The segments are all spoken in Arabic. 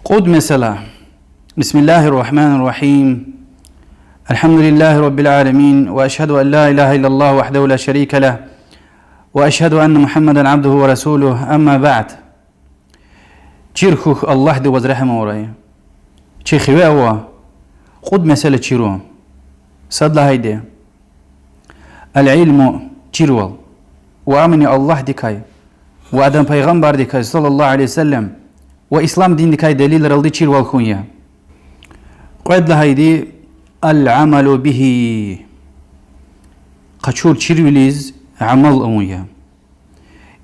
قد مثلا. بسم الله الرحمن الرحيم. الحمد لله رب العالمين، وأشهد أن لا إله إلا الله وحده لا شريك له، وأشهد أن محمدا عبده ورسوله. أما بعد، تشيرخوخ الله دي وزرحمه وراي تشيخي هو قد مثلا تشيرو صدلا هيدي العلم تشيرول وأمن الله ديكاي وأدم پیغمبر ديكاي صلى الله عليه وسلم وإسلام دين ديكاي دليل رلدي تشيرول كونيا قد لهيدي العمل به قشور تشيروليز عمل أمويا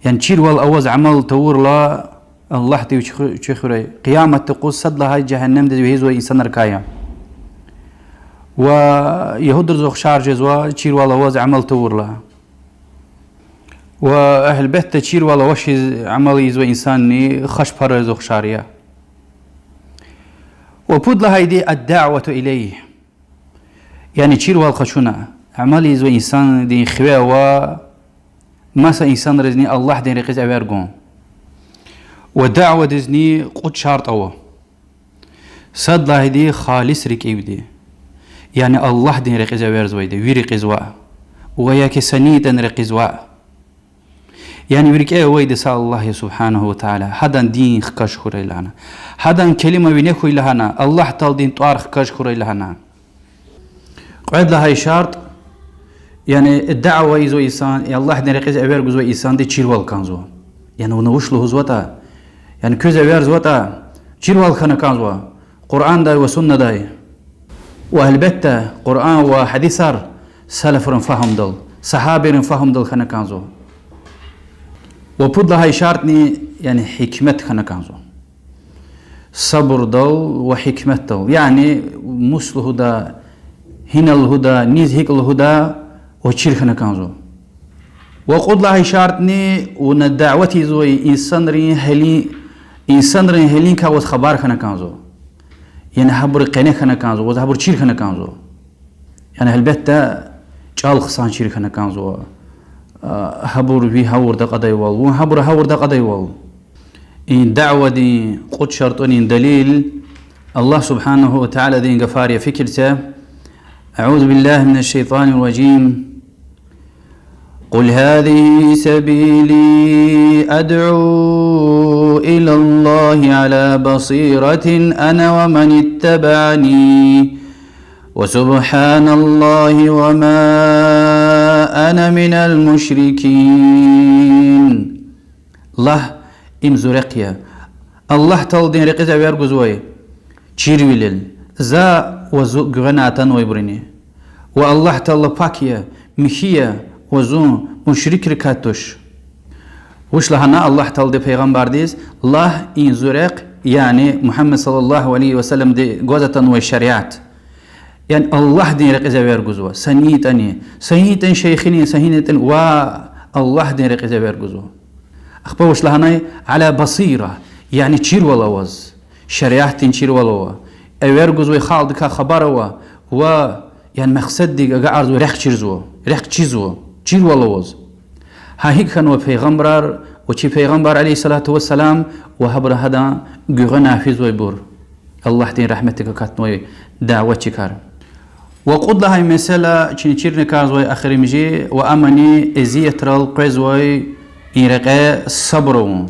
يعني تشيرول أوز عمل تور لا الله دي وشخري قيامة تقول صد لهاي جهنم دي وهيزو إنسان ركايا ويهود رزق شارجز وتشير والله وز عمل تور لها وأهل بيت تشير والله وش عمل يزو إنساني خش بر رزق شاريا وبود لها يدي الدعوة إليه يعني تشير والله خشونا عمل يزو إنسان دين خواه و مسا إنسان رزني الله دين رقيز أبيرقون ودعوة دزني قد شارط أوه صد لها يدي خالص ركيب دي يعني الله دين رقيز أبيرز ويدي ويرقيز وا وياك سنيدا رقيز وا يعني ورك ايه ويدي سأل الله سبحانه وتعالى هذا دين خكاش خوري لهنا هذا كلمة بينكو لهنا الله تعالى دين طار خكاش خوري لهنا قعد لها شرط يعني الدعوة يزو إنسان الله دين رقيز أبيرز وي إنسان دي تشير والكانزو يعني ونوش له زوتا يعني كوز أبيرز وتا تشير والكان كانزو قرآن داي وسنة داي وأهل بيته قرآن وحديثار سلف فهم دل صحابي فهم دل خنا كانزو وبود لها شرطني يعني حكمت خنا كانزو صبر دل وحكمت دل يعني مسل هدا هنا الهدى نيز هيك الهدى وشير خنا كانزو وقود لها شرطني وندعوتي زوي إنسان رين هلين كاوت خبار خنا كانزو يعني هبر قناه خنا كانزو وهبر شير خنا كانزو يعني هالبتة جال خسان شير خنا كانزو هبر في هور دق قضي وال وهبر هور دق قضي وال إن دعوة دي قد شرطني دليل الله سبحانه وتعالى دين غفارية فكرته أعوذ بالله من الشيطان الرجيم قل هذه سبيلي أدعو إلى الله على بصيرة أنا ومن اتبعني وسبحان الله وما أنا من المشركين. الله إمزرقيا الله تلدين رقيزة ويرقزوي تشيرويلل زا وزو غناتان ويبريني والله تل باكيا مخيا وزو مشرك ركاتوش وش لهنا الله تعالى پیغمبر ديز الله إن زرق يعني محمد صلى الله عليه وسلم دي جوزة والشريعة يعني الله دين رقيزة ويرجزوا سنيتني شيخني سهينتن و الله دين رقيزة ويرجزوا أخبر وش لهنا على بصيرة يعني تشير ولا وز شريعة تشير ولا و ويرجزوا خالدك خبره و يعني مقصد دي قاعد رخ تشيزوا تشير ولا وز هايك كانوا پیغمبر وشي پیغمبر عليه الصلاة والسلام وهبر هذا جوغنا حافظ ويبور الله دين رحمتك كاتنوي دعوة شكار وقد لها مسألة تشير نكارزوي آخر مجي وأمني إزية رال قرزوي إيرقى صبرو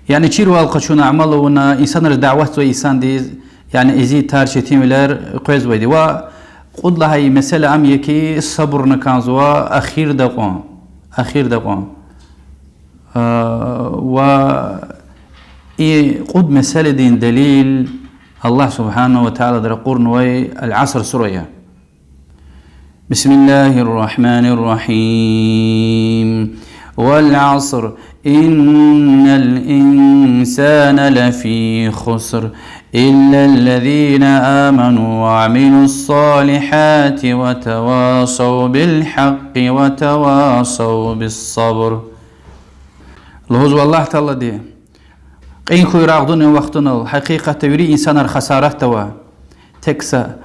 يعني تشير والقشون عملونا إنسان الدعوة وإنسان دي يعني إزية تارشتين ولر قرزوي دي وقد لها مسألة أم يكي صبر نكارزوا أخير دقون و قد مسألة دين دليل الله سبحانه وتعالى در قرن وي العصر سوريا بسم الله الرحمن الرحيم والعصر إن الإنسان لفي خسر إلا الذين آمنوا وعملوا الصالحات وتواصوا بالحق وتواصوا بالصبر. لهوز والله تعالى دي قين خوي راغدون وقتنا الحقيقة توري إنسان الخسارة توا تكسا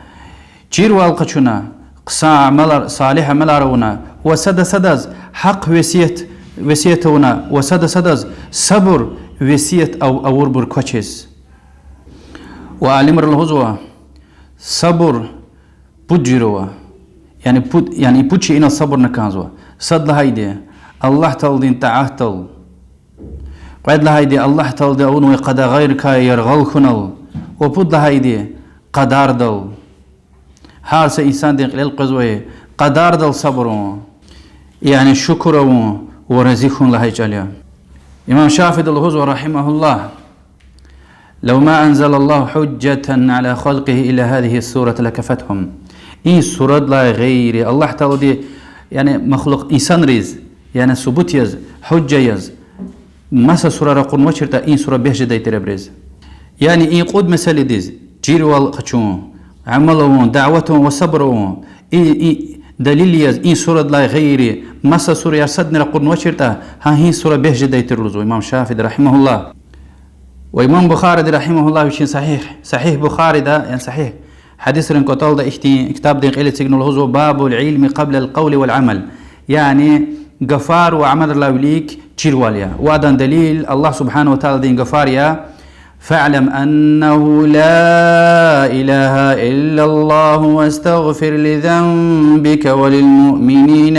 جير والقشنا قصا عمل صالح ملارونا وسدز حق وسيتونا وسدز صبر وسيت أو أور بركوتشز وعلمر الهزوة صبر بجروا يعني بوتشي إنا الصبر نكازوا صد هايدي الله تلدين تعهتل قد لهايدي الله تلدي أونو قد غيرك يرغل خنل وبود لهايدي قدار دل هارس إنسان دين قليل قزوه قدار دل صبروا يعني شكر ورزيخون لهاي جاليا إمام شافعي الهزو رحمه الله لو ما أنزل الله حجة على خلقه إلى هذه السورة لكفتهم إن سورة لا غير الله تعالى يعني مخلوق إنسان ريز يعني ثبوت يز حجة يز مسا سورة رقون وشرتا إن سورة بهجة دايت ربريز يعني إن قد مسألة ديز جيروا والقشون عملوا دعوتهم وصبروا دليل يز إن سورة لا غير مسا سورة يصدنا رقون وشرتا ها هي سورة بهجة دايت الرزو إمام شافعي رحمه الله وإمام بخاري رحمه الله وشين صحيح بخاري ده يعني صحيح حديث رنكوتال ده كتاب دين قيلة سجن الهزو باب العلم قبل القول والعمل يعني غفار وعمل الله وليك تشيرواليا وهذا دليل الله سبحانه وتعالى دين غفاريا فاعلم أنه لا إله إلا الله واستغفر لذنبك وللمؤمنين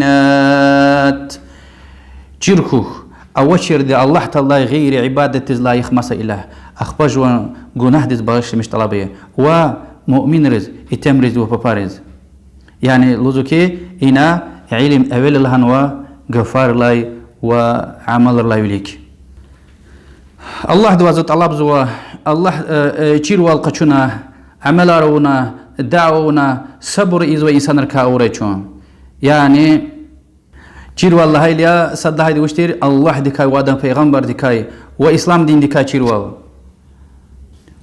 والمؤمنات تشيركوه أوشر دي الله تعالى غير عبادة لا يخمس إله أخبج وجناه دي بغش مش طلبية ومؤمن رز يتم رز وببارز يعني لزوكي إنا علم أول لهن وغفار الله وعمل الله يليك الله دوازت الله بزوا الله تشير والقشنا عمل رونا دعونا صبر إذا إنسان ركا أوريشون يعني تشير والله هيليا صد هيدي وشتير الله دكاي وادم پیغمبر دكاي وإسلام دين دكاي تشير وال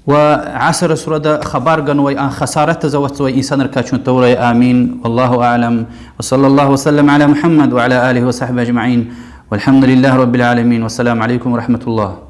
وعصر سورة خبر جنوي عن خسارة زوجت إنسان ركاشون توري آمين والله أعلم وصلى الله وسلم على محمد وعلى آله وصحبه أجمعين والحمد لله رب العالمين والسلام عليكم ورحمة الله.